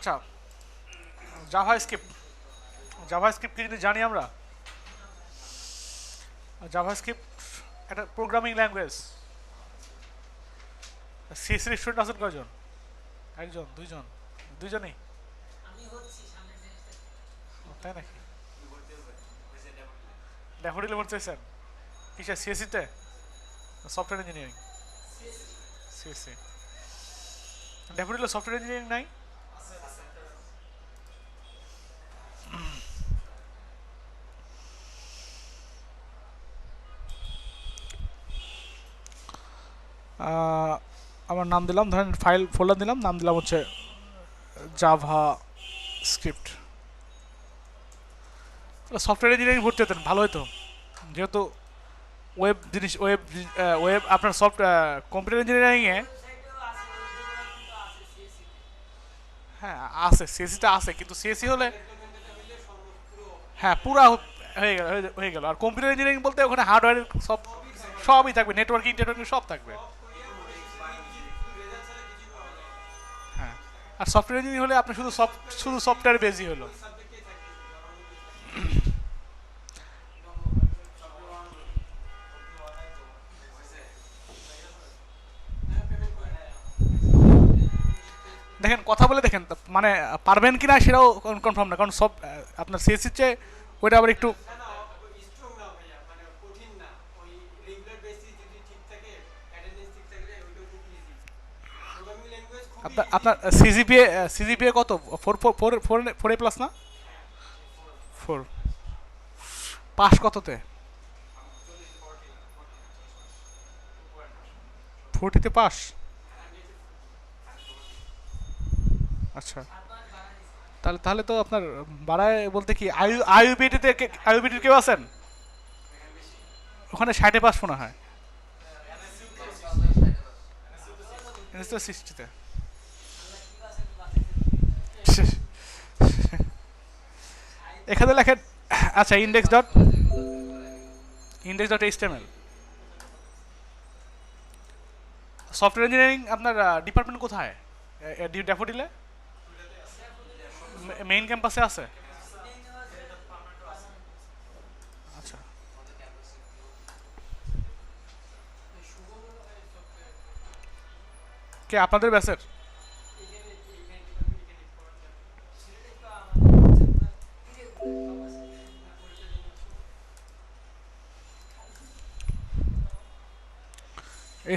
আচ্ছা, JavaScript JavaScript কি যদি জানি আমরা, জাভাস্ক্রিপ্ট একটা প্রোগ্রামিং ল্যাঙ্গুয়েজ। সিএসসি স্টুডেন্ট আছেন কয়জন? একজন, দুইজন, দুইজনই? তাই নাকি? ড্যাফোডিলে ভর্তি হয়েছেন কিসে, সিএসসিতে? Software engineering? সিএসসি। ড্যাফোডিলে সফটওয়্যার ইঞ্জিনিয়ারিং নাই? আমার নাম দিলাম, ধরেন ফাইল ফোল্ডার দিলাম, নাম দিলাম হচ্ছে জাভা স্ক্রিপ্ট। সফটওয়্যার ইঞ্জিনিয়ারিং ভর্তি হতেন, ভালো হতো, যেহেতু ওয়েব জিনিস, ওয়েব আপনার সফট কম্পিউটার ইঞ্জিনিয়ারিংয়ে। হ্যাঁ আছে, সিএসসিটা আছে, কিন্তু সিএসসি হলে হ্যাঁ পুরা হয়ে গেল। আর কম্পিউটার ইঞ্জিনিয়ারিং বলতে ওখানে হার্ডওয়্যার সব সবই থাকবে, নেটওয়ার্কিং টেটওয়ার্কিং সব থাকবে। হ্যাঁ, আর সফটওয়্যার ইঞ্জিনিয়ারিং হলে আপনি শুধু সফটওয়্যার বেসই হলো। দেখেন কথা বলে দেখেন, মানে পারবেন কিনা সেটাও কনফার্ম না, কারণ সব আপনার সিএসসির চেয়ে ওইটা আবার একটু আপনার সিজিপিএ কত? Four four four four four A plus না? ফোর। পাস কততে? 40-তে পাস? আচ্ছা, তাহলে তাহলে তো আপনার বাড়ায় বলতে কি, আইইউবিটির কেউ আছেন ওখানে? 60-এ পাস মনে হয়, 60-তে। এখানে লেখেন, আচ্ছা, index.html। সফটওয়্যার ইঞ্জিনিয়ারিং আপনার ডিপার্টমেন্ট কোথায়? ড্যাফোডিলে মেইন ক্যাম্পাসে আছে? আচ্ছা, কে আপনাদের ব্যাচের?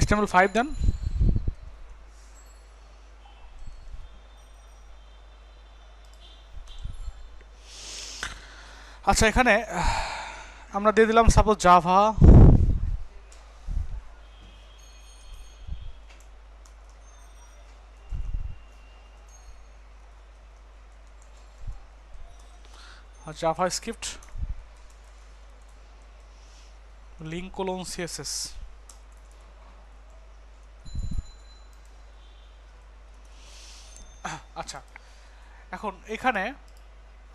HTML5 দেন। আচ্ছা, এখানে আমরা দিয়ে দিলাম suppose Java. Java script link colon CSS. আচ্ছা, এখন এখানে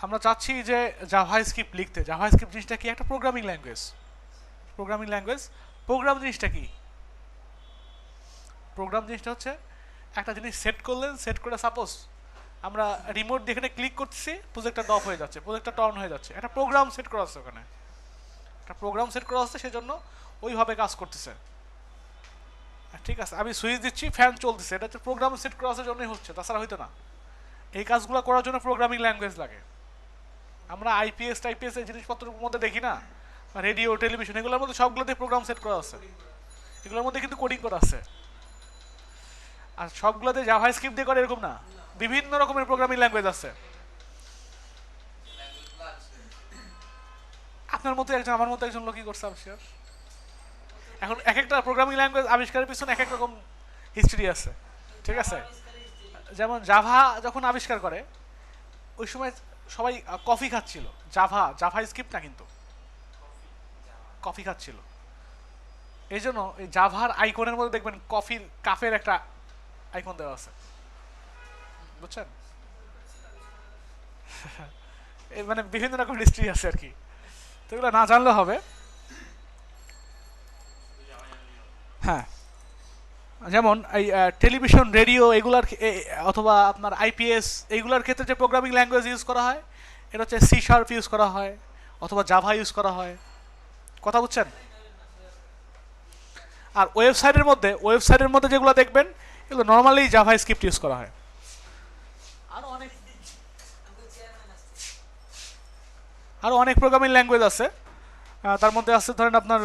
আমরা চাচ্ছি যে জাভা স্ক্রিপ্ট লিখতে। জাভা স্ক্রিপ্ট জিনিসটা কি? একটা প্রোগ্রামিং ল্যাঙ্গুয়েজ। প্রোগ্রাম জিনিসটা কি? প্রোগ্রাম জিনিসটা হচ্ছে একটা জিনিস সেট করলেন, সেট করে সাপোজ আমরা রিমোট দিয়ে এখানে ক্লিক করতেছি, প্রজেক্টটা অফ হয়ে যাচ্ছে, প্রজেক্টটা অন হয়ে যাচ্ছে। একটা প্রোগ্রাম সেট করা আছে ওখানে, একটা প্রোগ্রাম সেট করা আছে, সেজন্য ওইভাবে কাজ করতেছে। ঠিক আছে, আমি সুইচ দিচ্ছি, ফ্যান চলতেছে, এটা হচ্ছে প্রোগ্রাম সেট করা আছে জন্যই হচ্ছে, তাছাড়া হইতো না। এই কাজগুলো করার জন্য প্রোগ্রামিং ল্যাঙ্গুয়েজ লাগে। আমরা আইপিএস টাইপিএস এই জিনিসপত্রের মধ্যে দেখি না, রেডিও টেলিভিশন, এগুলোর মধ্যে সবগুলোতে প্রোগ্রাম সেট করা আছে, এগুলোর মধ্যে কিন্তু কোডিং করা আছে। আর সবগুলোতে জাভা স্ক্রিপ্ট দিয়ে করে এরকম না, বিভিন্ন রকমের প্রোগ্রামিং ল্যাঙ্গুয়েজ আছে। আপনার মতো একজন, আমার মতো একজন লোকই করছে আবিষ্কার। এখন এক একটা প্রোগ্রামিং ল্যাঙ্গুয়েজ আবিষ্কারের পিছনে এক এক রকম হিস্ট্রি আছে, ঠিক আছে? যেমন জাভা যখন আবিষ্কার করে ওই সময় সবাই কফি খাচ্ছিল। জাভা স্ক্রিপ্ট না, কিন্তু কফি খাচ্ছিল। এই জন্য এই জাভার আইকনের মধ্যে দেখবেন কফির কাফের একটা আইকন দেওয়া আছে, বুঝছেন? এই মানে বিভিন্ন রকম হিস্ট্রি আছে আর কি, তো এগুলো না জানলে হবে। হ্যাঁ, যেমন এই টেলিভিশন রেডিও এগুলার অথবা আপনার আইপিএস এইগুলার ক্ষেত্রে যে প্রোগ্রামিং ল্যাঙ্গুয়েজ ইউজ করা হয় এটা হচ্ছে সি শার্প ইউজ করা হয় অথবা জাভা ইউজ করা হয়। কথা বুঝছেন? আর ওয়েবসাইটের মধ্যে যেগুলো দেখবেন এগুলো নর্মালি জাভা স্ক্রিপ্ট ইউজ করা হয়। আরও অনেক প্রোগ্রামিং ল্যাঙ্গুয়েজ আছে, তার মধ্যে আছে ধরেন আপনার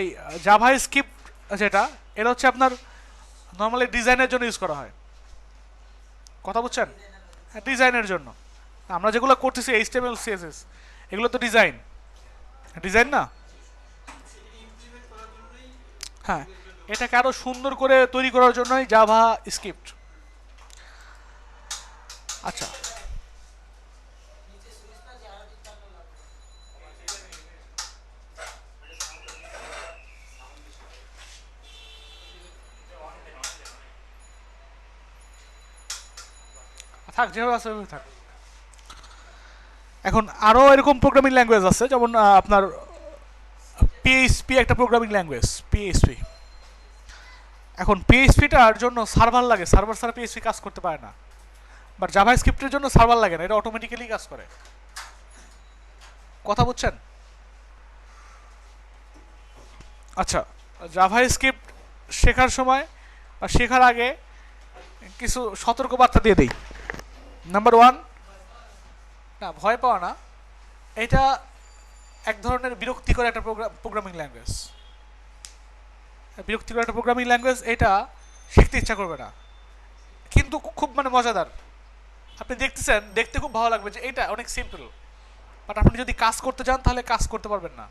এই জাভা স্ক্রিপ্ট যেটা, এটা হচ্ছে আপনার নর্মালি ডিজাইনের জন্য ইউজ করা হয়। কথা বুঝছেন? হ্যাঁ, ডিজাইনের জন্য। আমরা যেগুলো করতেছি এইচটিএমএল সিএসএস এগুলো তো ডিজাইন না। হ্যাঁ, এটাকে আরো সুন্দর করে তৈরি করার জন্যই জাভা স্ক্রিপ্ট। আচ্ছা, থাক যেভাবে আছে ওইভাবে থাক। এখন আরও এরকম প্রোগ্রামিং ল্যাঙ্গুয়েজ আছে, যেমন আপনার পিএইচপি একটা প্রোগ্রামিং ল্যাঙ্গুয়েজ, পিএইচপি। এখন পিএইচপিটার জন্য সার্ভার লাগে, সার্ভার ছাড়া পিএইচপি কাজ করতে পারে না। বাট জাভা স্ক্রিপ্টের জন্য সার্ভার লাগে না, এটা অটোমেটিক্যালি কাজ করে। কথা বুঝছেন? আচ্ছা, জাভা স্ক্রিপ্ট শেখার সময় বা শেখার আগে কিছু সতর্কবার্তা দিয়ে দিই। নাম্বার ওয়ান, না ভয় পাওয়া না, এটা এক ধরনের বিরক্তিকর একটা প্রোগ্রামিং ল্যাঙ্গুয়েজ। বিরক্তিকর একটা প্রোগ্রামিং ল্যাঙ্গুয়েজ, এটা শিখতে ইচ্ছা করবে না, কিন্তু খুব মানে মজাদার। আপনি দেখতেছেন, দেখতে খুব ভালো লাগবে যে এটা অনেক সিম্পল, বাট আপনি যদি কাজ করতে যান তাহলে কাজ করতে পারবেন না,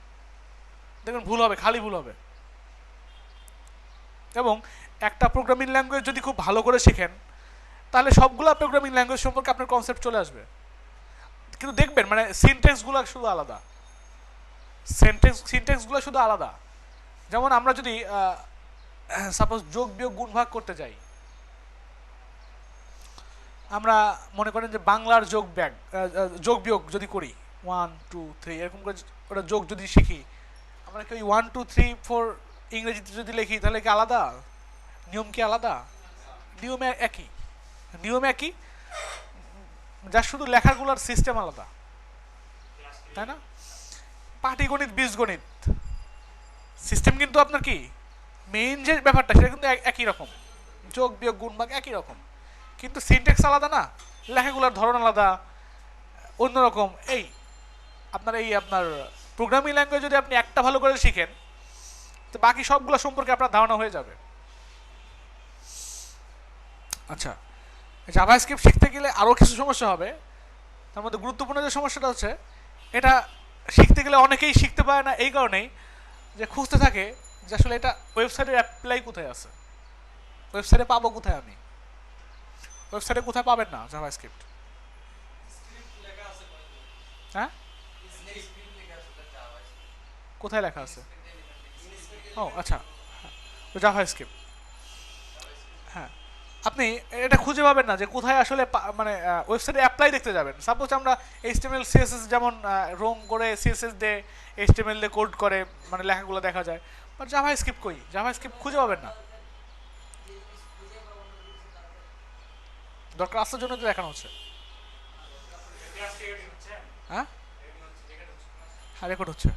দেখবেন ভুল হবে, খালি ভুল হবে। এবং একটা প্রোগ্রামিং ল্যাঙ্গুয়েজ যদি খুব ভালো করে শেখেন তাহলে সবগুলো প্রোগ্রামিং ল্যাঙ্গুয়েজ সম্পর্কে আপনার কনসেপ্ট চলে আসবে। কিন্তু দেখবেন মানে সিনট্যাক্সগুলো শুধু আলাদা, সিনট্যাক্সগুলো শুধু আলাদা। যেমন আমরা যদি সাপোজ যোগ বিয়োগ গুণ ভাগ করতে যাই, আমরা মনে করেন যে বাংলার যোগ বিয়োগ যদি করি 1 2 3 এরকম করে ওটা যোগ যদি শিখি, আমরা কি ওই 1 2 3 4 ইংরেজিতে যদি লিখি তাহলে কি আলাদা? নিয়ম কি আলাদা? নিয়ম একই, যা শুধু লেখাগুলোর সিস্টেম আলাদা, তাই না? পাটিগণিত বীজগণিত সিস্টেম কিন্তু আপনার কি মেইন যে ব্যাপারটা সেটা কিন্তু একই রকম, যোগ বিয়োগ গুণ ভাগ একই রকম, কিন্তু সিনট্যাক্স আলাদা না, লেখাগুলোর ধরন আলাদা, অন্যরকম। আপনার প্রোগ্রামিং ল্যাঙ্গুয়েজ যদি আপনি একটা ভালো করে শিখেন তো বাকি সবগুলো সম্পর্কে আপনার ধারণা হয়ে যাবে। আচ্ছা, জাভা স্ক্রিপ্ট শিখতে গেলে আরও কিছু সমস্যা হবে। তার মধ্যে গুরুত্বপূর্ণ যে সমস্যাটা হচ্ছে, এটা শিখতে গেলে অনেকেই শিখতে পারে না এই কারণেই যে খুঁজতে থাকে যে আসলে এটা ওয়েবসাইটের অ্যাপ্লাই কোথায় আছে, ওয়েবসাইটে পাবো কোথায়, আমি ওয়েবসাইটে কোথায় পাবেন না জাভা স্ক্রিপ্ট। হ্যাঁ, কোথায় লেখা আছে? ও আচ্ছা, জাভা স্ক্রিপ্ট। হ্যাঁ, আপনি এটা খুঁজে পাবেন না যে কোথায় আসলে মানে ওয়েবসাইটে অ্যাপ্লাই দেখতে যাবেন। সাপোজ আমরা এইচটিএমএল সিএসএস যেমন রোম করে সিএসএস দিয়ে এইচটিএমএল দিয়ে কোড করে মানে লেখাগুলো দেখা যায়, বাট জাভা স্ক্রিপ্ট কই? জাভা স্ক্রিপ্ট খুঁজে পাবেন না। দরকার আসার জন্য তো দেখানো হচ্ছে। হ্যাঁ, হ্যাঁ রেকর্ড হচ্ছে।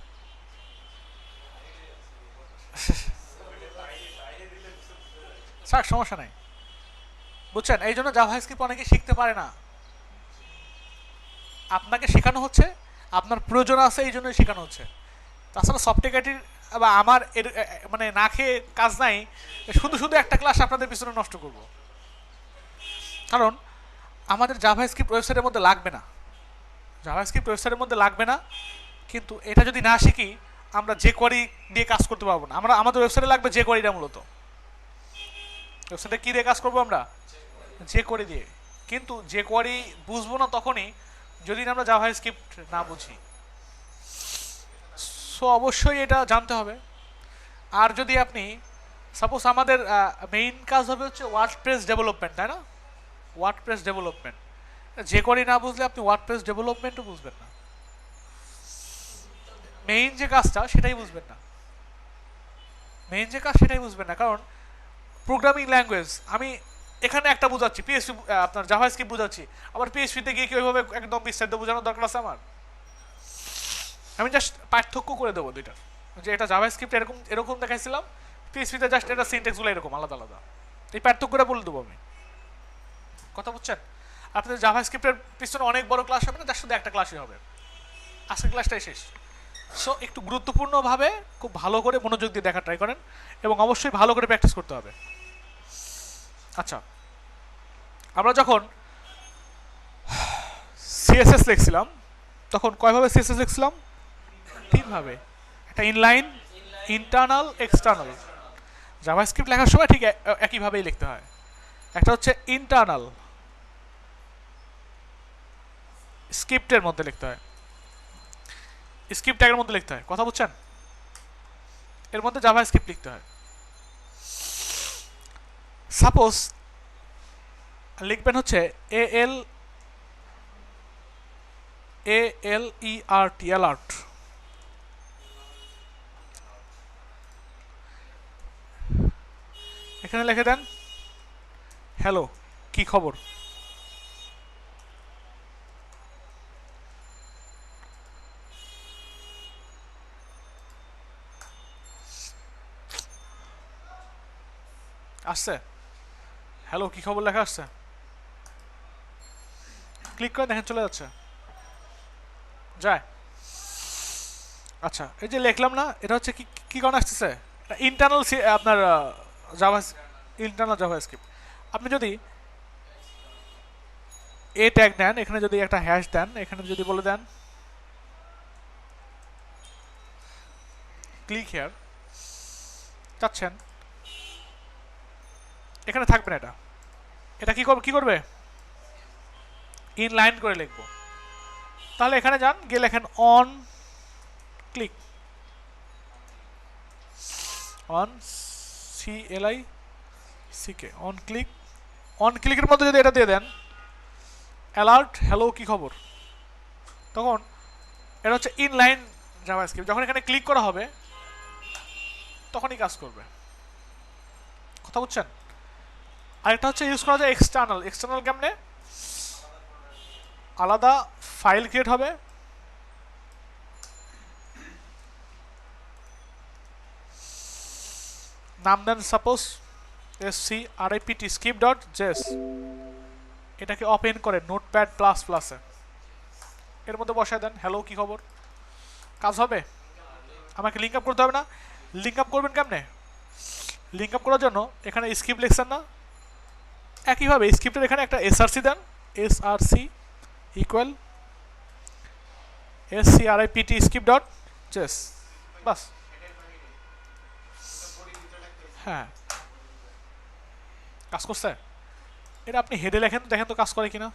স্যার সমস্যা নাই, বুঝছেন? এই জন্য জাভা স্ক্রিপ্ট অনেকে শিখতে পারে না। আপনাকে শেখানো হচ্ছে, আপনার প্রয়োজন আছে এই জন্যই শেখানো হচ্ছে। তাছাড়া সফটওয়্যারটির বা আমার মানে না খেয়ে কাজ নাই শুধু শুধু একটা ক্লাস আপনাদের পিছনে নষ্ট করব, কারণ আমাদের জাভা স্ক্রিপ্ট ওয়েবসাইটের মধ্যে লাগবে না, জাভা স্ক্রিপ্ট ওয়েবসাইটের মধ্যে লাগবে না। কিন্তু এটা যদি না শিখি আমরা যে কোয়ারি দিয়ে কাজ করতে পারবো না। আমাদের ওয়েবসাইটে লাগবে যে কোয়ারিটা, মূলত ওয়েবসাইটে কী দিয়ে কাজ করবো আমরা? যে কোয়ারি দিয়ে। কিন্তু যে কোয়ারি বুঝবো না তখনই যদি আমরা জাভা স্ক্রিপ্ট না বুঝি। সো অবশ্যই এটা জানতে হবে। আর যদি আপনি সাপোজ আমাদের মেইন কাজ হবে হচ্ছে ওয়ার্ডপ্রেস ডেভেলপমেন্ট, তাই না? ওয়ার্ডপ্রেস ডেভেলপমেন্ট, যে কোয়ারি না বুঝলে আপনি ওয়ার্ডপ্রেস ডেভেলপমেন্টও বুঝবেন না, মেইন যে কাজটা সেটাই বুঝবেন না, কারণ প্রোগ্রামিং ল্যাঙ্গুয়েজ আমি এখানে একটা বোঝাচ্ছি, পিএইচপি আপনার জাভাস্ক্রিপ্ট বোঝাচ্ছি, আবার পিএইচপিতে গিয়ে কি ওইভাবে একদম বিস্তারিত বোঝানোর দরকার আছে আমার? আমি জাস্ট পার্থক্য করে দেবো দুইটার, যে এটা জাভাস্ক্রিপ্ট এরকম এরকম দেখাইছিলাম, পিএইচপিতে জাস্ট এটা সিনট্যাক্সগুলো এরকম আলাদা আলাদা, এই পার্থক্যটা বলে দেবো আমি। কথা বুঝছেন? আপনাদের জাভাস্ক্রিপ্টের পিছনে অনেক বড় ক্লাস হবে না, তার শুধু একটা ক্লাসই হবে, আজকের ক্লাসটাই শেষ। সো একটু গুরুত্বপূর্ণভাবে খুব ভালো করে মনোযোগ দিয়ে দেখা ট্রাই করেন, এবং অবশ্যই ভালো করে প্র্যাকটিস করতে হবে। আচ্ছা, আমরা যখন সিএসএস লিখছিলাম তখন কয়ভাবে সিএসএস লিখছিলাম? তিনভাবে। একটা ইনলাইন, ইন্টারনাল, এক্সটার্নাল। জাভাস্ক্রিপ্ট লেখার সময় ঠিক একইভাবেই লিখতে হয়। একটা হচ্ছে ইন্টারনাল, স্ক্রিপ্টের মধ্যে লিখতে হয়, স্ক্রিপ্ট ট্যাগের মধ্যে লিখতে হয়। কথা বুঝছেন? এর মধ্যে জাভাস্ক্রিপ্ট লিখতে হয়। সাপোজ লিখবেন হচ্ছে ALERT, অ্যালার্ট। এখানে লিখে দেন হ্যালো কি খবর। আসছে? হ্যালো কি খবর লেখা আসছে? ক্লিক করে দেখেন চলে যাচ্ছে, যায়। আচ্ছা, এই যে লিখলাম না, এটা হচ্ছে কি কি কারণে আসতেছে? ইন্টারনাল আপনার জাভা, ইন্টারনাল জাভাস্ক্রিপ্ট। আপনি যদি এ ট্যাগ দেন, এখানে যদি একটা হ্যাশ দেন, এখানে যদি বলে দেন ক্লিক হিয়ার, চাচ্ছেন এখানে থাকবে না, এটা এটা কি করবে? ইনলাইন করে লিখবো। তাহলে এখানে যান, গিয়ে লেখেন on click, on CLICK, on click. On ক্লিকের মধ্যে যদি এটা দিয়ে দেন অ্যালার্ট হ্যালো কি খবর, তখন এটা হচ্ছে ইনলাইন জাভাস্ক্রিপ্ট। যখন এখানে ক্লিক করা হবে তখনই কাজ করবে। কথা বুঝছেন? আরেকটা হচ্ছে ইউজ করা যায় এক্সটার্নাল। এক্সটার্নাল কেমনে? আলাদা ফাইল ক্রিয়েট হবে, নাম দেন সাপোজ script script.js, এটাকে ওপেন করে নোটপ্যাড প্লাস প্লাসে, এর মধ্যে বসায় দেন হ্যালো কি খবর। কাজ হবে? আমাকে লিঙ্ক আপ করতে হবে না? লিঙ্ক আপ করবেন কেমনে? লিঙ্ক আপ করার জন্য এখানে স্ক্রিপ্ট লিখছেন না, একইভাবে স্ক্রিপ্টের এখানে একটা src দেন, src ইকুয়াল script script.js, বাস। হ্যাঁ, কাজ করছে? এটা আপনি হেডে লেখেন, দেখেন তো কাজ করে কিনা।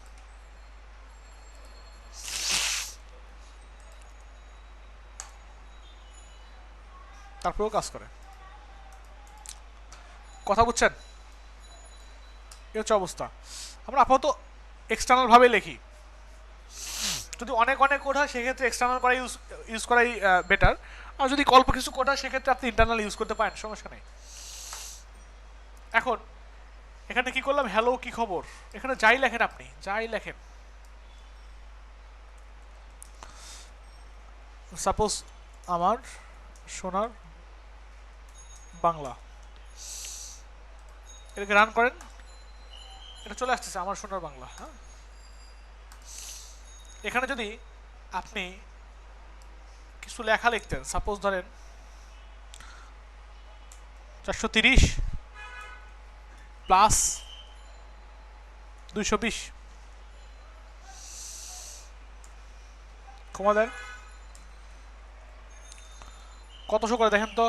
তারপরেও কাজ করে। কথা বুঝছেন? এই হচ্ছে অবস্থা। আমরা আপাতত এক্সটার্নাল ভাবে লিখি, যদি অনেক অনেক কোড হয় সেক্ষেত্রে এক্সটার্নাল করা ইউজ করাই বেটার, আর যদি অল্প কিছু কোড হয় সেক্ষেত্রে আপনি ইন্টারনাল ইউজ করতে পারেন, সমস্যা নেই। এখন এখানে কি করলাম? হ্যালো কি খবর। এখানে যাই লেখেন, আপনি যাই লেখেন, সাপোজ আমার সোনার বাংলা, এটাকে রান করেন, এটা চলে আসতেছে আমার সোনার বাংলা। হ্যাঁ, এখানে যদি আপনি কিছু লেখা লিখতেন, সাপোজ ধরেন 430 প্লাস 220, কমা দেন, কতশো করে দেখেন তো?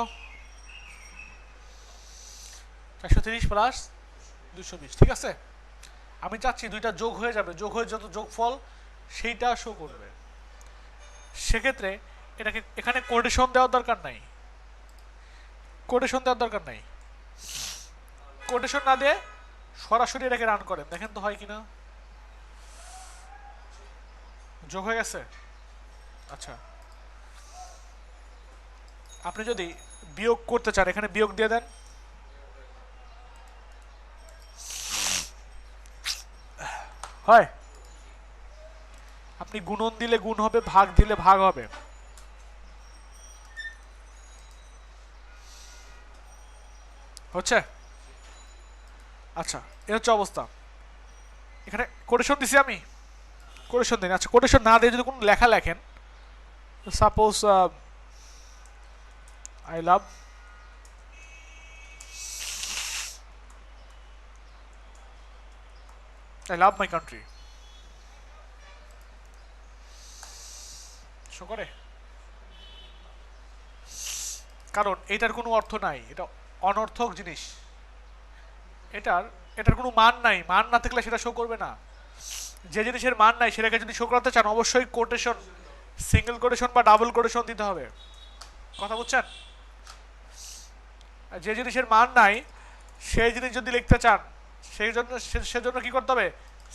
430 প্লাস 220, ঠিক আছে। আমি চাচ্ছি দুইটা যোগ হয়ে যাবে, যোগ হয়ে যত যোগফল সেইটা শো করবে। সেক্ষেত্রে এটাকে এখানে কোটেশন দেওয়ার দরকার নাই, কোটেশন দেওয়ার দরকার নাই। কোটেশন না দিয়ে সরাসরি এটাকে রান করেন, দেখেন তো হয় কিনা। যোগ হয়ে গেছে? আচ্ছা, আপনি যদি বিয়োগ করতে চান এখানে বিয়োগ দিয়ে দেন, হয়? আপনি গুণন দিলে গুণ হবে, ভাগ দিলে ভাগ হবে। হচ্ছে? আচ্ছা, এ হচ্ছে অবস্থা। এখানে কোটেশন দিছি আমি, কোটেশন দিন। আচ্ছা, কোটেশন না দিয়ে যদি কোনো লেখা লেখেন, suppose I love my country, show করে? কারণ এটার কোনো অর্থ নাই, এটা অনর্থক জিনিস। এটার কোনো মান নাই, মান না থাকলে সেটা শো করবে না। যে জিনিসের মান নাই সেটাকে যদি শো করাতে চান, অবশ্যই কোটেশন, সিঙ্গেল কোটেশন বা ডাবল কোটেশন দিতে হবে। কথা বুঝছেন? যে জিনিসের মান নাই সেই জিনিস যদি লিখতে চান, সেজন্য কি করতে হবে?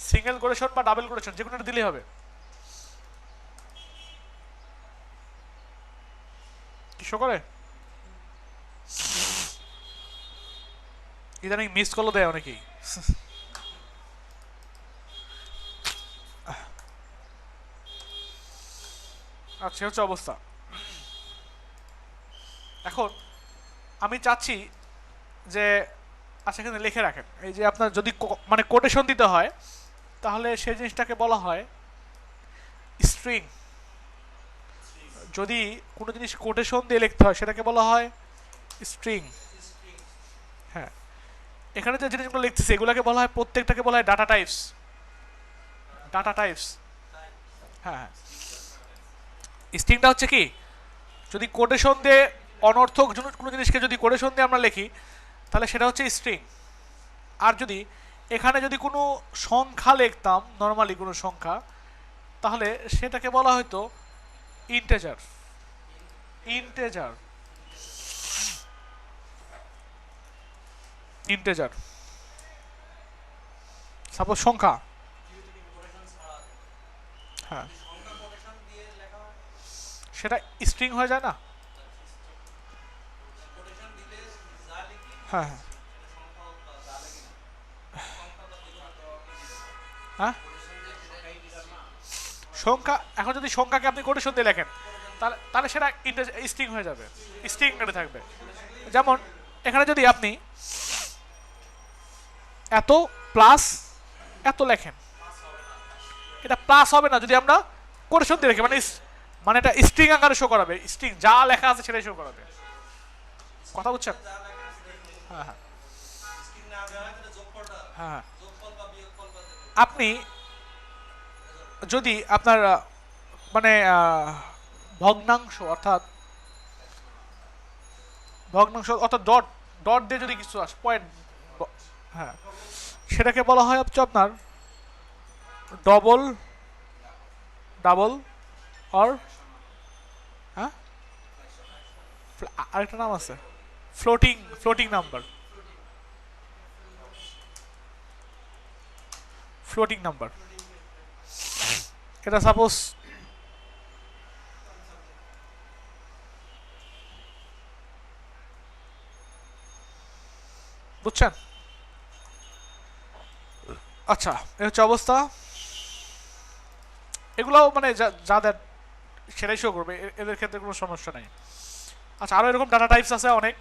সিঙ্গেল কোটেশন বা ডাবল কোটেশন যে কোনো একটা দিলেই হবে। কি শো করে? ইদানিং মিস কলও দেয় অনেকেই। আচ্ছা, হচ্ছে অবস্থা। এখন আমি চাচ্ছি যে, আচ্ছা এখানে লিখে রাখেন, এই যে আপনার যদি মানে কোটেশন দিতে হয়, তাহলে সেই জিনিসটাকে বলা হয় স্ট্রিং। যদি কোনো জিনিস কোটেশন দিয়ে লিখতে হয় সেটাকে বলা হয় স্ট্রিং। হ্যাঁ, এখানে যে জিনিসগুলো লিখতেছি এগুলোকে বলা হয়, প্রত্যেকটাকে বলা হয় ডাটা টাইপস। Data types. হ্যাঁ, স্ট্রিংটা হচ্ছে কি, যদি কোটেশন দিয়ে অনর্থক কোনো জিনিসকে যদি কোটেশন দিয়ে আমরা লিখি তাহলে সেটা হচ্ছে স্ট্রিং। আর যদি এখানে যদি কোনো সংখ্যা লিখতাম, নর্মালি কোনো সংখ্যা, তাহলে সেটাকে বলা হয়তো ইন্টেজার। Integer, integer. সাপোজ সংখ্যা, হ্যাঁ, সেটা স্ট্রিং হয়ে যায় না? হ্যাঁ হ্যাঁ, সংখ্যা, এখন যদি সংখ্যাকে আপনি কোটেশন দিয়ে লেখেন তাহলে তাহলে সেটা স্ট্রিং হয়ে যাবে, স্ট্রিং করে থাকবে। যেমন এখানে যদি আপনি এত প্লাস এত লেখেন, এটা প্লাস হবে না যদি আমরা কোটেশন দিয়ে রেখে, মানে এটা স্ট্রিং আকারে শো করাবে, স্ট্রিং যা লেখা আছে সেটাই শো করাবে। কথা বুঝছেন? হ্যাঁ হ্যাঁ হ্যাঁ। আপনি যদি আপনার মানে ভগ্নাংশ অর্থাৎ ডট ডট দিয়ে যদি কিছু আসে, পয়েন্ট, হ্যাঁ, সেটাকে বলা হয় হচ্ছে আপনার ডবল, ডাবল অর, হ্যাঁ, আরেকটা নাম আছে floating, floating number, floating number. এটা সাপোজ বুঝছেন? আচ্ছা, এ হচ্ছে অবস্থা। এগুলো মানে যাদের সেটাই শো করবে, এদের ক্ষেত্রে কোনো সমস্যা নেই। আচ্ছা, আরও এরকম ডাটা টাইপস আছে অনেক,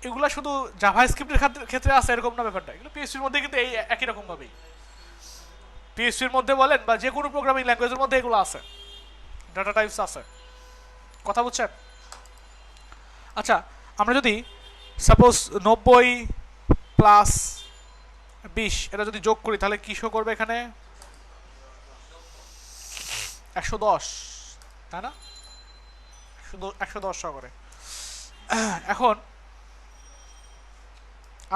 এগুলো শুধু জাভা স্ক্রিপ্টের ক্ষেত্রে আছে এরকম না ব্যাপারটা, এগুলো পিএইচপির মধ্যে কিন্তু এই একই রকম ভাবেই, পিএইচপির মধ্যে বলেন বা যে কোনো প্রোগ্রামিং ল্যাঙ্গুয়েজের মধ্যে এগুলো আছে, ডাটা টাইপস আছে। কথা বুঝছেন? আচ্ছা, আমরা যদি সাপোজ 90 প্লাস 20 এটা যদি যোগ করি তাহলে কি শো করবে? এখানে 110, তাই না? শুধু 110 শো করে। এখন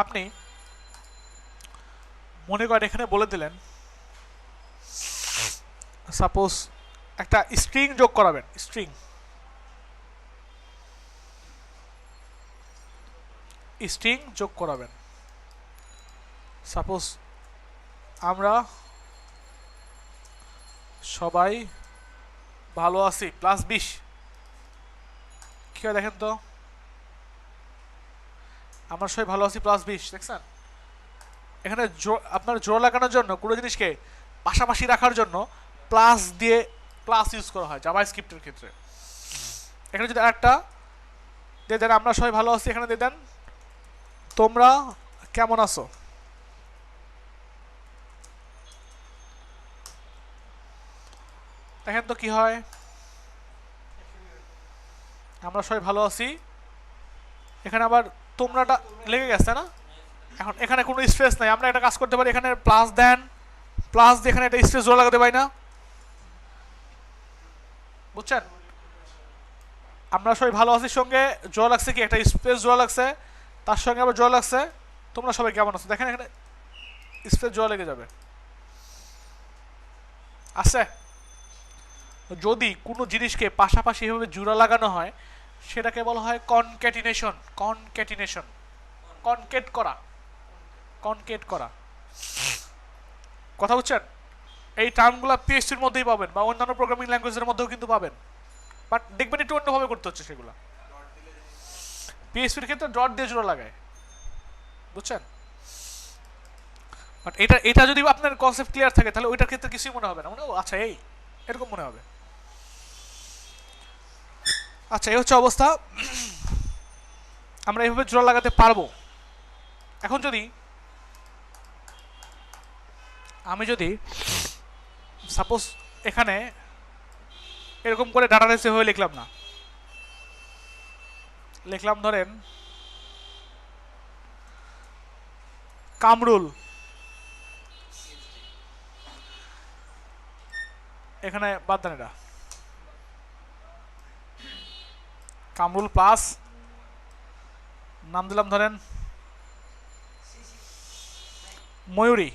আপনি মনে করেন এখানে বলে দিলেন সাপোজ একটা স্ট্রিং যোগ করাবেন, স্ট্রিং, স্ট্রিং যোগ করাবেন। সাপোজ আমরা সবাই ভালো আছি প্লাস 20, কি হয় দেখেন তো? আমরা সবাই ভালো আছি প্লাস 20, দেখছেন? এখানে আপনার জোড়া লাগানোর জন্য কোনো জিনিসকে পাশাপাশি রাখার জন্য প্লাস দিয়ে প্লাস ইউজ করা হয় জাভাস্ক্রিপ্টের ক্ষেত্রে। এখানে যদি আরেকটা দিয়ে দেন, আমরা সবাই ভালো আছি, এখানে দিয়ে দেন তোমরা কেমন আছো। দেখেন তো কি হয়, আমরা সবাই ভালো আছি। এখানে আবার তোমরাটা লেগে গেছে না, এখন এখানে কোনো স্পেস নাই। আমরা একটা কাজ করতে পারি, এখানে প্লাস দেন, প্লাস দিয়ে এখানে একটা স্পেস জোড়া লাগাতে পারি না, বুঝছেন? আমরা সবাই ভালো আছি সঙ্গে জোড়া লাগছে কি, একটা স্পেস জোড়া লাগছে, তার সঙ্গে আবার জোড়া লাগছে তোমরা সবাই কেমন আছো। দেখেন এখানে স্পেস জোড়া লেগে যাবে, আছে। যদি কোনো জিনিসকে পাশাপাশি এভাবে জোড়া লাগানো হয় সেটাকে বলা হয় কনক্যাটিনেশন। কনক্যাটিনেশন, কনকেট করা, কনকেট করা, কথা বুঝছেন? এই টার্মগুলো পিএইচপির মধ্যেই পাবেন বা অন্যান্য প্রোগ্রামিং ল্যাঙ্গুয়েজের মধ্যেও কিন্তু পাবেন, বাট দেখবেন একটু অন্যভাবে করতে হচ্ছে সেগুলো। পিএইচপির ক্ষেত্রে ডট দিয়ে জোড়া লাগায়, বুঝছেন? বাট এটা যদি আপনার কনসেপ্ট ক্লিয়ার থাকে তাহলে ওইটার ক্ষেত্রে কিছুই মনে হবে না, মানে ও আচ্ছা এই এরকম মনে হবে। আচ্ছা, এই হচ্ছে অবস্থা। আমরা এইভাবে জোড়া লাগাতে পারবো। এখন যদি আমি সাপোজ এখানে এরকম করে ডাটাবেসে হয়ে লিখলাম না, লিখলাম ধরেন কামরুল, এখানে বাদ দেন এটা, কামরুল প্লাস নাম দিলাম ধরেন ময়ূরী।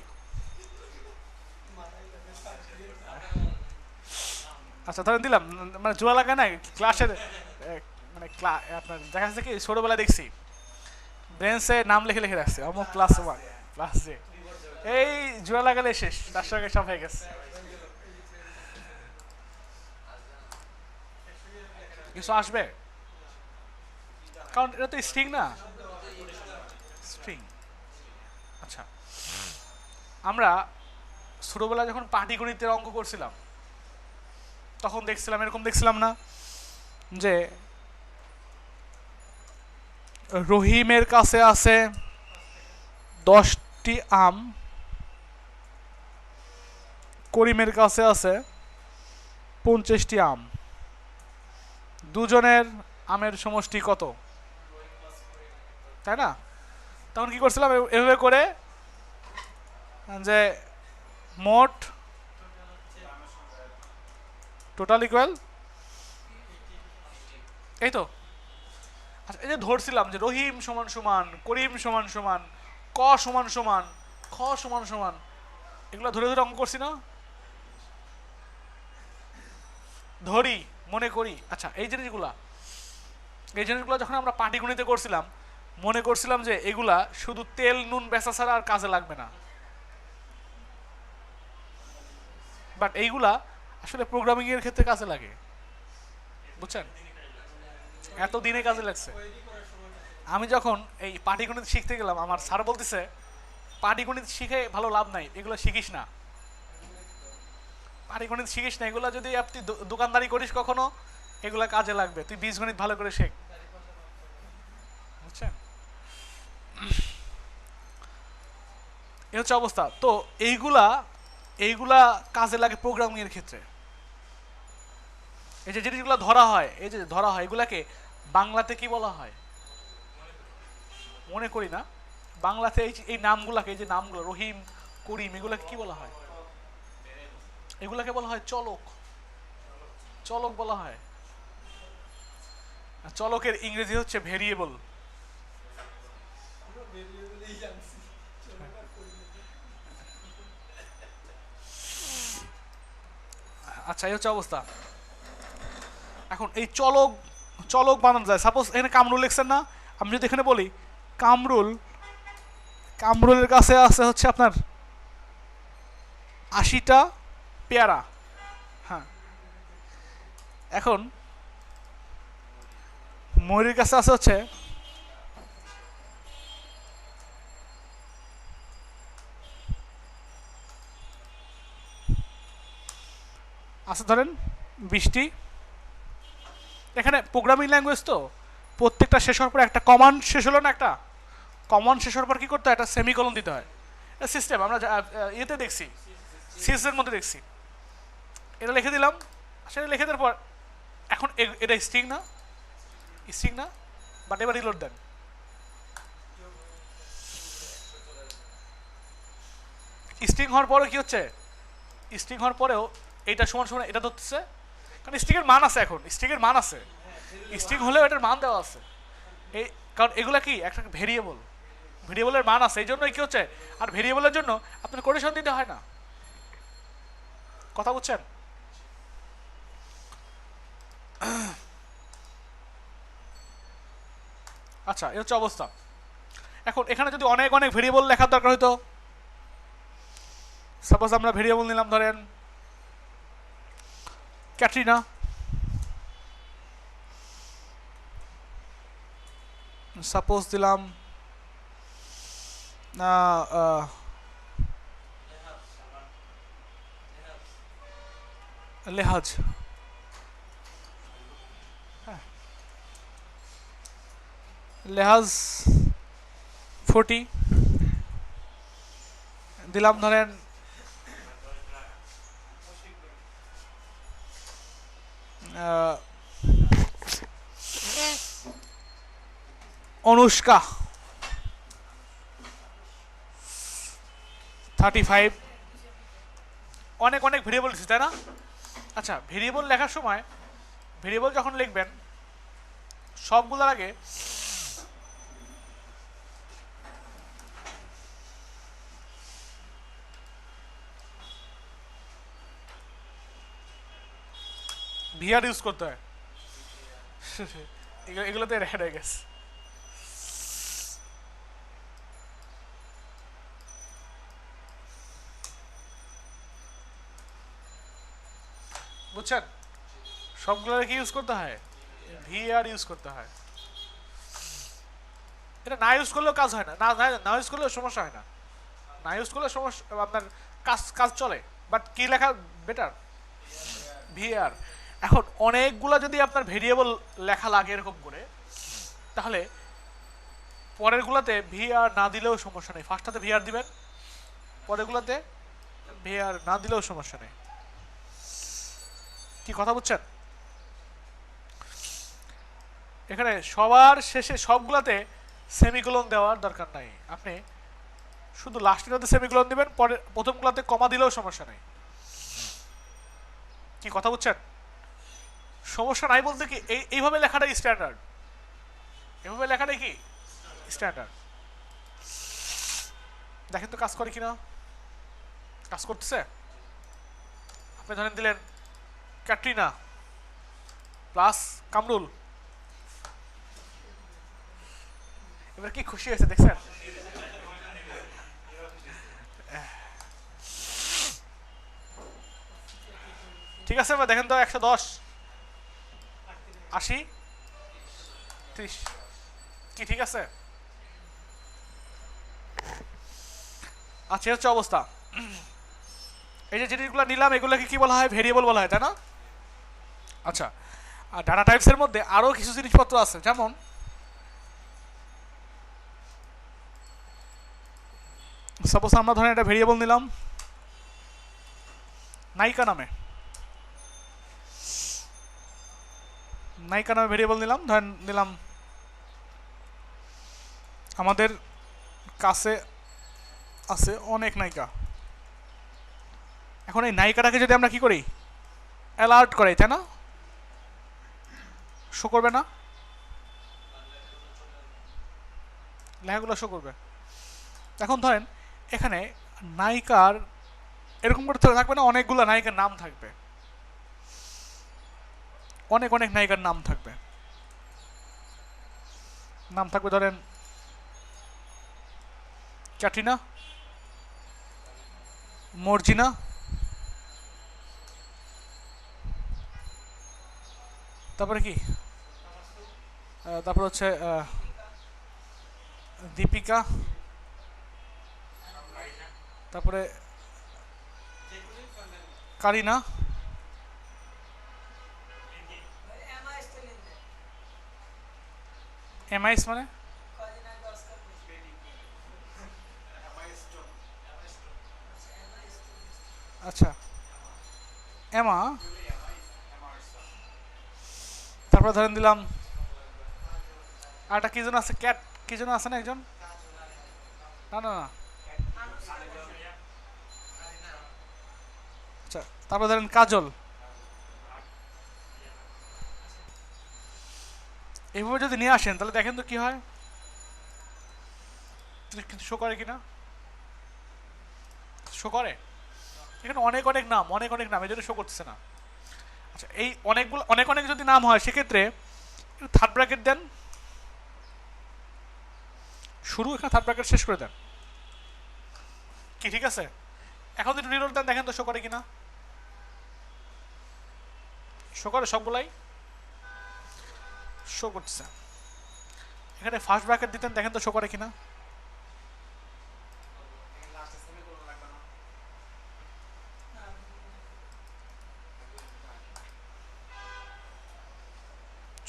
আচ্ছা ধরেন দিলাম, মানে জোড়া লাগায় না ক্লাসের, মানে আপনার দেখা যাচ্ছে কি ছোটবেলায় দেখছি ব্রেঞ্চে নাম লিখে লিখে রাখছে অমুক ক্লাস 1 ক্লাস জে, এই জোড়া লাগালে শেষ, তার সঙ্গে সব হয়ে গেছে। কিছু আসবে কারণ এটা তো স্ট্রিং না, স্ট্রিং। আচ্ছা, আমরা ছোটবেলায় যখন পাটিগণিতের অঙ্ক করছিলাম তখন দেখছিলাম এরকম, দেখছিলাম না যে রহিমের কাছে আছে 10টি আম, করিমের কাছে আছে 50টি আম, দুজনের আমের সমষ্টি কত, তাই না? তখন কি করছিলাম, এভাবে করে যে মোট টোটাল ইকুয়াল, এই তো। আচ্ছা, এই যে ধরছিলাম যে রহিম সমান সমান, করিম সমান সমান, ক সমান সমান, খ সমান সমান, এগুলো ধরে ধরে অঙ্ক করছি না, ধরি মনে করি। আচ্ছা, এই জিনিসগুলো যখন আমরা পাটিগণিতে করছিলাম মনে করছিলাম যে এগুলা শুধু তেল নুন বেচা ছাড়া আর কাজে লাগবে না, বাট এইগুলা আসলে প্রোগ্রামিং এর ক্ষেত্রে কাজে লাগে, বুঝছেন? এত দিনে কাজে লাগছে। আমি যখন এই পাটিগণিত শিখতে গেলাম আমার স্যার বলতেছে পাটিগণিত শিখে ভালো লাভ নাই, এগুলো শিখিস না, পাটিগণিত শিখিস না, এগুলো যদি আপনি দোকানদারি করিস কখনো এগুলা কাজে লাগবে, তুই বীজগণিত ভালো করে শেখ, বুঝছেন? এই হচ্ছে অবস্থা। তো এইগুলা কাজে লাগে প্রোগ্রামিং এর ক্ষেত্রে। এই যে জিনিসগুলো ধরা হয়, এই যে ধরা হয় এগুলাকে বাংলাতে কি বলা হয় মনে করি না, বাংলাতে এই নামগুলাকে, এই যে নামগুলো রহিম করিম, এগুলাকে কি বলা হয়? এগুলাকে বলা হয় চলক, চলক বলা হয়। চলকের ইংরেজি হচ্ছে ভেরিয়েবল। আচ্ছা, এই হচ্ছে অবস্থা। এখন এই চলক বানানো যায়। সাপোজ এখানে কামরুল লিখছেন না, আমি যদি এখানে বলি কামরুলের কাছে আছে হচ্ছে আপনার 80টা পেয়ারা, হ্যাঁ। এখন ময়ূরীর কাছে আছে হচ্ছে আচ্ছা ধরেন 20টি। এখানে প্রোগ্রামিং ল্যাঙ্গুয়েজ তো প্রত্যেকটা শেষ হওয়ার পর একটা কমান্ড শেষ হলো না, একটা কমান্ড শেষ হওয়ার পর কী করতে হয়, একটা সেমিকোলন দিতে হয়। সিস্টেম আমরা ইয়েতে দেখছি, সিএসএস এর মধ্যে দেখছি। এটা লিখে দিলাম, সেটা লিখে দেওয়ার পর এখন এটা স্ট্রিং না, স্ট্রিং না, বাট এবার রিলোড দেন। স্ট্রিং হওয়ার পরেও কি হচ্ছে, স্ট্রিং হওয়ার পরেও এইটা সমান সমান এটা ধরতেছে, কারণ স্ট্রিংয়ের মান আছে, এখন স্ট্রিংয়ের মান আছে, স্ট্রিং হলেও এটার মান দেওয়া আছে। এই কারণ এগুলা কি একটা ভেরিয়েবল, ভেরিয়েবলের মান আছে, এই জন্যই কি হচ্ছে। আর ভেরিয়েবলের জন্য আপনার কোটেশন দিতে হয় না, কথা বুঝছেন? আচ্ছা, এই হচ্ছে অবস্থা। এখন এখানে যদি অনেক অনেক ভেরিয়েবল লেখার দরকার হতো, সাপোজ আমরা ভেরিয়েবল নিলাম ধরেন ক্যাটরিনা, সাপোজ দিলাম লেহাজ, লেহাজ 40 দিলাম ধরেন অনুষ্কা 35। অনেক অনেক ভেরিয়েবল লিখছি, তাই না? আচ্ছা, ভেরিয়েবল লেখার সময় ভেরিয়েবল যখন লিখবেন সবগুলোর আগে ভিআর ইউজ করতে হয়। এগুলোতে রেখে হয়ে গেছে। বুঝছেন? সবগুলো কি ইউজ করতে হয়, ভিআর ইউজ করতে হয়। এটা না ইউজ করলেও কাজ হয় না, না ইউজ করলেও সমস্যা হয় না, না ইউজ করলে সমস্যা, আপনার কাজ কাজ চলে, বাট কি লেখা বেটার, ভিআর। এখন অনেকগুলো যদি আপনার ভেরিয়েবল লেখা লাগে এরকম করে, তাহলে পরেরগুলোতে ভিআর না দিলেও সমস্যা নেই। ফার্স্টটাতে ভিআর দিবেন, পরেরগুলোতে ভিআর না দিলেও সমস্যা নেই। কি কথা বুঝছেন? এখানে সবার শেষে সবগুলাতে সেমিকোলন দেওয়ার দরকার নাই, আপনি শুধু লাস্টের সেমিকোলন দিবেন, পরে প্রথমগুলোতে কমা দিলেও সমস্যা নেই। কি কথা বুঝছেন? সমস্যা নাই বলতে কি, এইভাবে লেখাটাই স্ট্যান্ডার্ড, এভাবে লেখাটাই কি স্ট্যান্ডার্ড। দেখেন তো কাজ করে কিনা, কাজ করতেছে। আপনি ধরেন দিলেন ক্যাটরিনা প্লাস কামরুল, এবার কি খুশি হয়েছে দেখছেন? ঠিক আছে, এবার দেখেন তো 110 80 30 কি ঠিক আছে? আচ্ছা, হচ্ছে অবস্থা। এই যে জিনিসগুলো নিলাম এগুলোকে কি বলা হয়, ভেরিয়েবল বলা হয়, তাই না? আচ্ছা, আর ডাটা টাইপসের মধ্যে আরও কিছু জিনিসপত্র আছে, যেমন সাপোজ আমরা ধরেন একটা ভেরিয়েবল নিলাম নায়িকা নামে, নায়িকা নামে ভেরিয়েবল নিলাম, ধরেন নিলাম আমাদের কাছে আছে অনেক নায়িকা। এখন এই নায়িকাটাকে যদি আমরা কি করি, অ্যালার্ট করাই, তাই না? শো করবে না, লেখাগুলো শো করবে। এখন ধরেন এখানে নায়িকার এরকম করে থাকবে না, অনেকগুলো নায়িকার নাম থাকবে, অনেক অনেক নায়িকার নাম থাকবে। নাম থাকবে ধরেন ক্যাটরিনা, মর্জিনা, তারপরে কি, তারপর হচ্ছে দীপিকা, তারপরে কারিনা, এমআইএস মানে আচ্ছা এমা, তারপর ধরেন দিলাম আর একটা কি যেন আছে, ক্যাট কি যেন আছে না একজন, না না না, আচ্ছা তারপর ধরেন কাজল। এইভাবে যদি নিয়ে আসেন তাহলে দেখেন তো কি হয়, কিন্তু শো করে কিনা, শো করে এখানে অনেক অনেক নাম, অনেক অনেক নাম, এই জন্য শো করতেছে না। আচ্ছা এই অনেকগুলো অনেক অনেক যদি নাম হয় সেক্ষেত্রে থার্ড ব্র্যাকেট দেন, শুরু এখানে থার্ড ব্র্যাকেট শেষ করে দেন, কি ঠিক আছে? এখন যদি রিলোড দেন দেখেন তো শো করে কিনা, শো করে, সবগুলাই শো করতেছে। এখানে ফার্স্ট ব্র্যাকেট দিতেন দেখেন তো শো করে কিনা,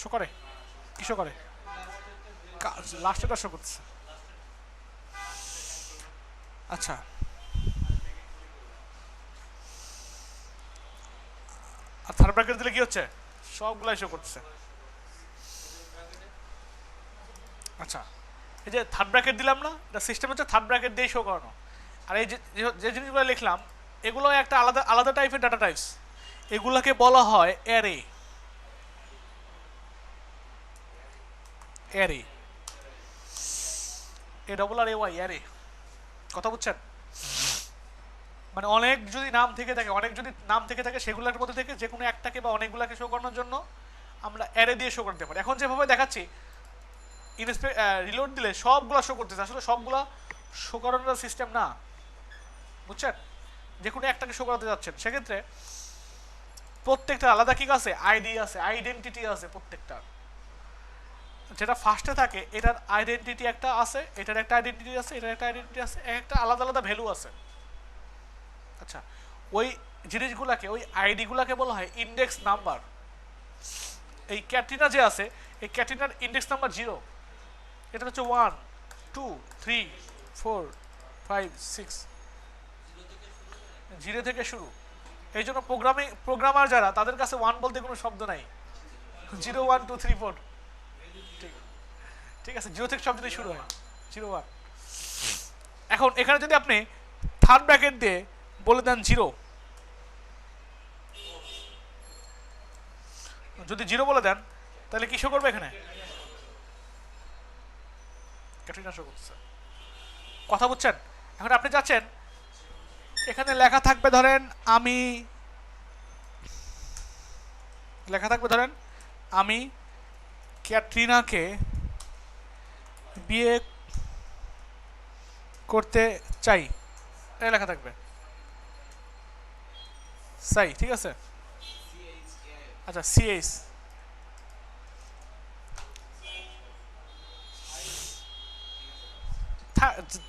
শো করে, কি শো করে, লাস্টেটা শো করতেছে। আচ্ছা আর থার্ড ব্র্যাকেট দিলে কি হচ্ছে, সবগুলাই শো করতেছে। আচ্ছা এই যে থার্ড ব্র্যাকেট দিলাম না, এটা সিস্টেম হচ্ছে থার্ড ব্র্যাকেট দিয়ে শো করানো। আর এই যে যে জিনিসগুলো লিখলাম এগুলো একটা আলাদা আলাদা টাইপের ডাটা টাইপস, এগুলাকে বলা হয় array. Array, A double R A Y, array, কথা বুঝছেন? মানে অনেক যদি নাম থেকে থাকে, অনেক যদি নাম থেকে থাকে সেগুলোর মধ্যে থেকে যে কোনো একটাকে বা অনেকগুলোকে শো করানোর জন্য আমরা অ্যারে দিয়ে শো করতে পারি। এখন যেভাবে দেখাচ্ছি রিলোড দিলে সবগুলো শো করতেছে, আসলে সবগুলো শো করানোর সিস্টেম না, বুঝছেন? যে কোনো একটাকে শো করাতে যাচ্ছেন সেক্ষেত্রে প্রত্যেকটা আলাদা কি আছে, আইডি আছে, আইডেন্টিটি আছে প্রত্যেকটা। যেটা ফার্স্টে থাকে এটার আইডেন্টিটি একটা আছে, এটার একটা আইডেন্টিটি আছে, এটার একটা আইডেন্টিটি আছে, একটা আলাদা আলাদা ভ্যালু আছে। আচ্ছা ওই জিনিসগুলোকে, ওই আইডিগুলোকে বলা হয় ইন্ডেক্স নাম্বার। এই ক্যাটরিনা যে আছে এই ক্যাটরিনার ইন্ডেক্স নাম্বার 0, এটা হচ্ছে 1 2 3 4 5 6, 0 থেকে শুরু। এই জন্য প্রোগ্রামার যারা তাদের কাছে 1 বলতে কোনো শব্দ নাই, 0 1 2 3 4, ঠিক আছে, 0 থেকে সব জিনিস শুরু হয়, 0 1। এখন এখানে যদি আপনি থার্ড ব্র্যাকেট দিয়ে বলে দেন 0, যদি 0 বলে দেন তাহলে কি শো করবে, এখানে ক্যাটরিনা শো করছে, কথা বুঝছেন? এখন আপনি যাচ্ছেন এখানে লেখা থাকবে ধরেন আমি, লেখা থাকবে ধরেন আমি ক্যাটরিনাকে বিয়ে করতে চাই, এটা লেখা থাকবে চাই, ঠিক আছে? আচ্ছা সিএইচ,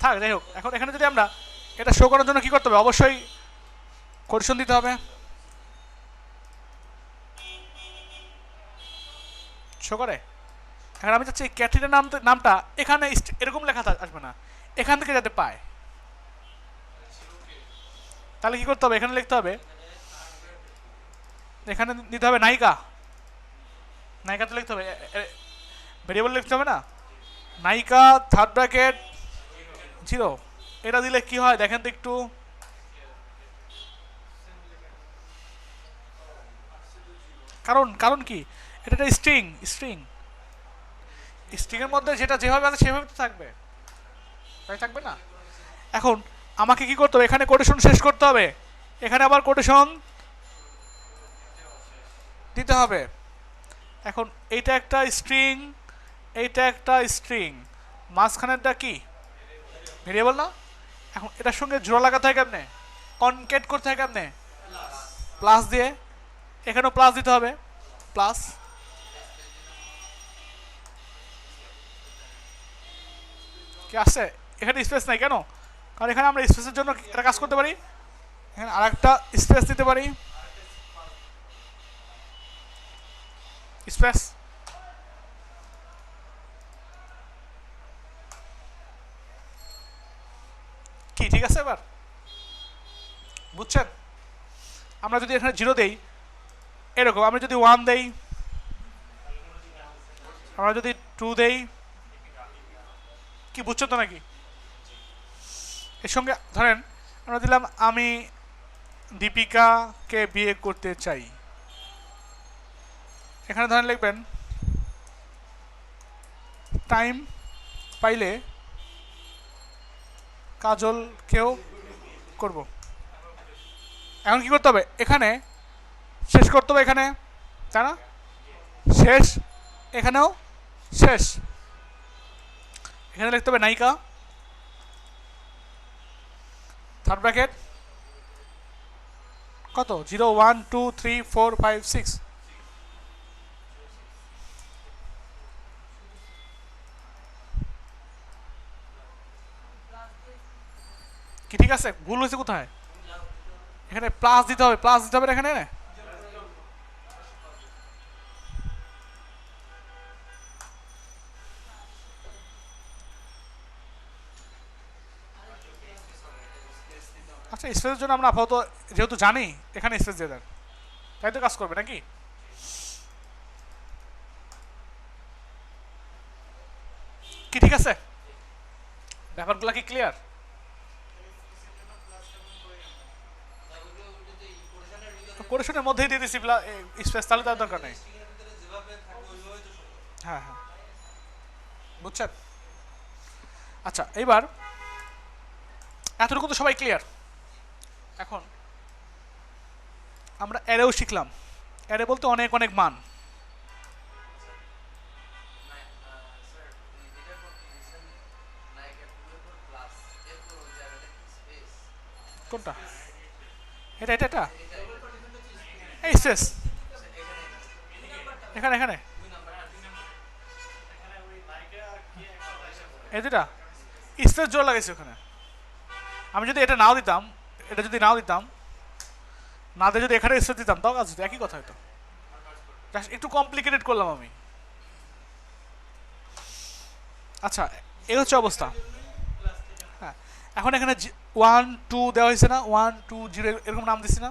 থাক যাই হোক। এখন এখানে যদি আমরা এটা শো করার জন্য কি করতে হবে, অবশ্যই কোটেশন দিতে হবে, শো করে। এখন আমি চাচ্ছি ক্যাটরিনার নামটা এখানে এরকম লেখা আসবে না, এখান থেকে যাতে পায়, তাহলে কি করতে হবে, এখানে লিখতে হবে, এখানে নিতে হবে নায়িকা, নায়িকাতে লিখতে হবে, ভেরিয়েবল লিখতে হবে না, নায়িকা থার্ড ব্র্যাকেট 0, এটা দিলে কি হয় দেখেন তো একটু, কারণ কারণ কি, এটা একটা স্ট্রিং, স্ট্রিং এর মধ্যে যেটা যেভাবে আছে সেভাবে থাকবে, তাই থাকবে না। এখন আমাকে কি করতে হবে, এখানে কোটেশন শেষ করতে হবে, এখানে আবার কোটেশন দিতে হবে। এখন এইটা একটা স্ট্রিং, এইটা একটা স্ট্রিং, মাঝখানেরটা কি ভেরিয়েবল না। এখন এটার সঙ্গে জোড়া লাগাতে হয় কেমনে, কনকেট করতে হয় কেমনে, প্লাস দিয়ে, এখানেও প্লাস দিতে হবে, প্লাস, কি আসছে, এখানে স্পেস নাই কেন, কারণ এখানে আমরা স্পেসের জন্য একটা কাজ করতে পারি, এখানে আরেকটা স্পেস দিতে পারি, স্পেস, আছে এবার বুঝছেন? আমরা যদি এখানে 0 দেই এরকম, আমরা যদি 1 দেই, আমরা যদি 2 দেই, কি বুঝছো তো নাকি? এর সঙ্গে ধরেন আমরা দিলাম আমি দীপিকাকে বিয়ে করতে চাই, এখানে ধরেন লিখবেন টাইম পাইলে কাজলকেও করব। এখন কি করতে হবে? এখানে শেষ করতে হবে, এখানে তাই না? শেষ, এখানেও শেষ। এখানে লিখতে হবে নায়িকা, থার্ড ব্র্যাকেট কত 0 1 2 3 4 5 6, কি ঠিক আছে? ভুল হয়েছে কোথায়? এখানে প্লাস দিতে হবে, প্লাস দিতে হবে এখানে। আচ্ছা স্পেসের জন্য আমরা আপাতত যেহেতু জানি এখানে স্পেস দিয়ে দেন, তাই তো কাজ করবে নাকি? কি ঠিক আছে? ব্যাপারগুলো কি ক্লিয়ার? কোরেশনের মধ্যেই দিয়ে দিচ্ছি স্পেস, তাহলে তার দরকার নেই। হ্যাঁ হ্যাঁ বুঝছেন? আচ্ছা এইবার এতটুকু তো সবাই ক্লিয়ার। এখন আমরা অ্যারেও শিখলাম। অ্যারে বলতে অনেক অনেক মান। কোনটা? এটা এটা এটা এই স্পেস এখানে এখানে এই দুটা স্পেস জোর লাগাইছে ওখানে। আমি যদি এটা নাও দিতাম, এটা যদি নাও দিতাম, না দিয়ে যদি এখানে স্পেস দিতাম তাও কাজ হতো, একই কথা হতো। একটু কমপ্লিকেটেড করলাম আমি। আচ্ছা এই হচ্ছে অবস্থা। হ্যাঁ এখন এখানে 1 2 দেওয়া হয়েছে না, 1 2 0 এরকম নাম দিছি না?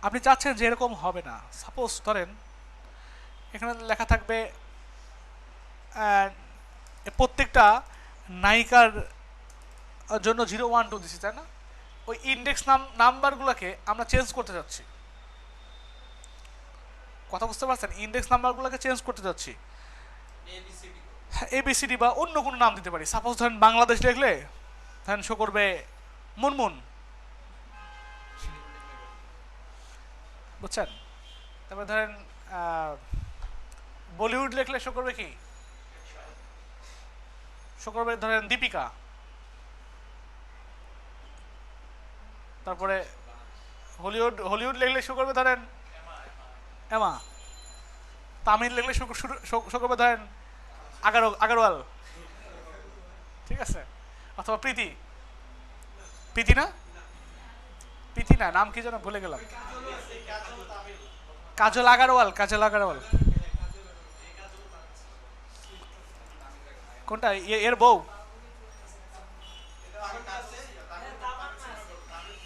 আপনি চাচ্ছেন যে এরকম হবে না। সাপোজ ধরেন এখানে লেখা থাকবে প্রত্যেকটা নায়িকার জন্য 0 1 2 দিছি, তাই না? ওই ইন্ডেক্স নাম্বারগুলোকে আমরা চেঞ্জ করতে যাচ্ছি। কথা বুঝতে পারছেন? ইন্ডেক্স নাম্বারগুলোকে চেঞ্জ করতে যাচ্ছি। এবিসিডি বা অন্য কোনো নাম দিতে পারি। সাপোজ ধরেন বাংলাদেশ লিখলে ধরেন শো করবে মুনমুন, বুঝছেন? তারপরে ধরেন বলিউড লিখলে শো করবে কি? শো করবে ধরেন দীপিকা। তারপরে হলিউড লিখলে শো করবে ধরেন এমা। তামিল লিখলে শো করবে ধরেন আগারওয়াল, ঠিক আছে? অথবা প্রীতি, প্রীতি না, প্রীতি না, নাম কি যেন ভুলে গেলাম। কাজল আগারওয়াল, কাজল আগারওয়াল। কোনটা? এর বউ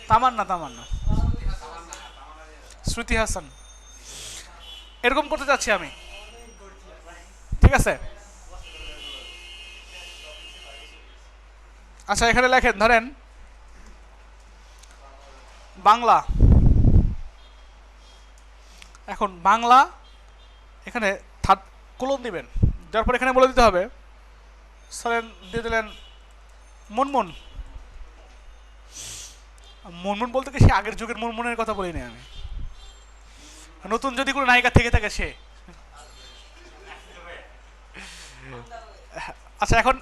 তামান্না, তামান্না, শ্রুতি হাসান। এরকম করতে চাচ্ছি আমি, ঠিক আছে? আচ্ছা এখানে লেখেন ধরেন বাংলা। এখন বাংলা এখানে থার্ড কোলন দিবেন, যার পর এখানে বলে দিতে হবে সরেন দিয়ে দিলেন মুনমুন। মুনমুন বলতে কি সে আগের যুগের মুনমুনের কথা বলিনি আমি, নতুন যদি কোনো নায়িকা থেকে থাকে সে। আচ্ছা এখন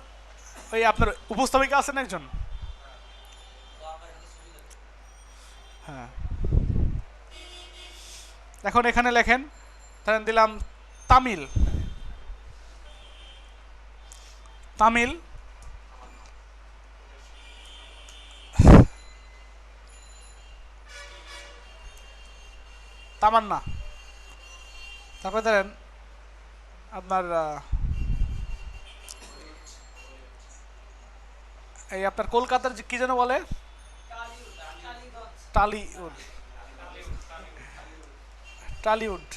ওই আপনার উপস্থাপিকা আছেন একজন, হ্যাঁ এখন এখানে লেখেন ধরেন দিলাম তামিল, তামিল তামান্না। তারপরে ধরেন আপনার এই আপনার কলকাতার কি যেন বলে, টালিউড, টালিউড।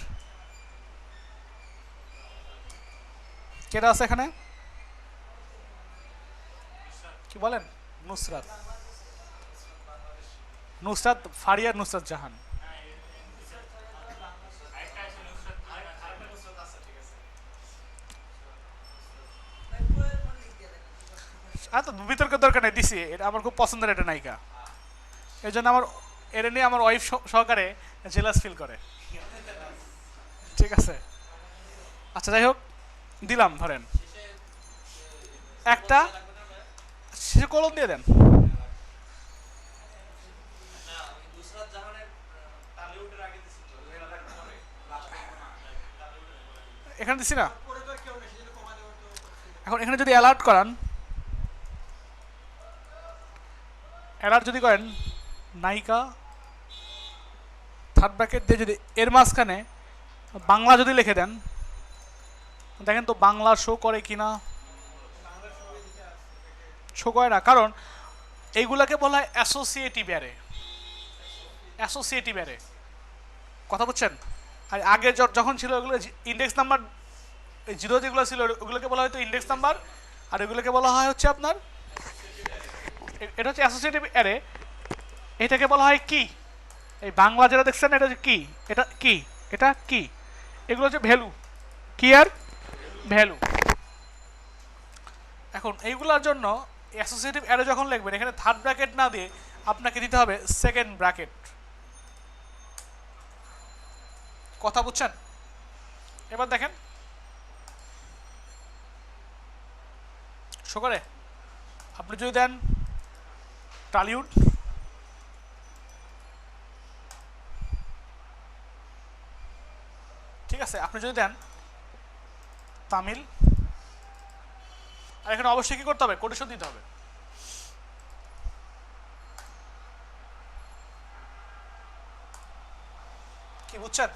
কেটা আছে এখানে, কি বলেন, নুসরাত, নুসরাত ফারিয়া, নুসরাত জাহান। তো বিতর্কের দরকার নেই, দিছি, এটা আমার খুব পছন্দের একটা নায়িকা, এই জন্য আমার এটা নিয়ে আমার ওয়াইফ সহকারে জেলাস ফিল করে। ঠিক আছে, আচ্ছা যাই হোক, দিলাম ধরেন একটা, শেষে কলম দিয়ে দেন। এখানে দিছি না, এখন এখানে যদি অ্যালার্ট করান, অ্যালার্ট যদি করেন নায়িকা থার্ড ব্র্যাকেট দিয়ে যদি এর মাঝখানে বাংলা যদি লিখে দেন, দেখেন তো বাংলা শো করে কিনা, শো করে না, কারণ এইগুলাকে বলা হয় অ্যাসোসিয়েটিভ অ্যারে, অ্যাসোসিয়েটিভ অ্যারে, কথা বুঝছেন। আর আগে যখন ছিল ওগুলো ইন্ডেক্স নাম্বার, জিরো যেগুলো ছিল ওগুলোকে বলা হয়তো ইন্ডেক্স নাম্বার, আর এগুলোকে বলা হয় হচ্ছে আপনার, এটা হচ্ছে অ্যাসোসিয়েটিভ অ্যারে, এটাকে বলা হয় কি, এই বাংলা যেটা দেখছেন এটা হচ্ছে কি, এটা কি, এটা কি, এগুলো হচ্ছে ভ্যালু, কি আর ভ্যালু। এখন এইগুলোর জন্য অ্যাসোসিয়েটিভ অ্যারে যখন লিখবেন, এখানে থার্ড ব্র্যাকেট না দিয়ে আপনাকে দিতে হবে সেকেন্ড ব্র্যাকেট, কথা বুঝছেন। এবার দেখেন শো করে, আপনি যদি দেন টালিউড, ঠিক আছে, আপনি যদি দেন তামিল, আর এখানে অবশ্যই কি করতে হবে, কোটেশন দিতে হবে। কি বুঝছেন?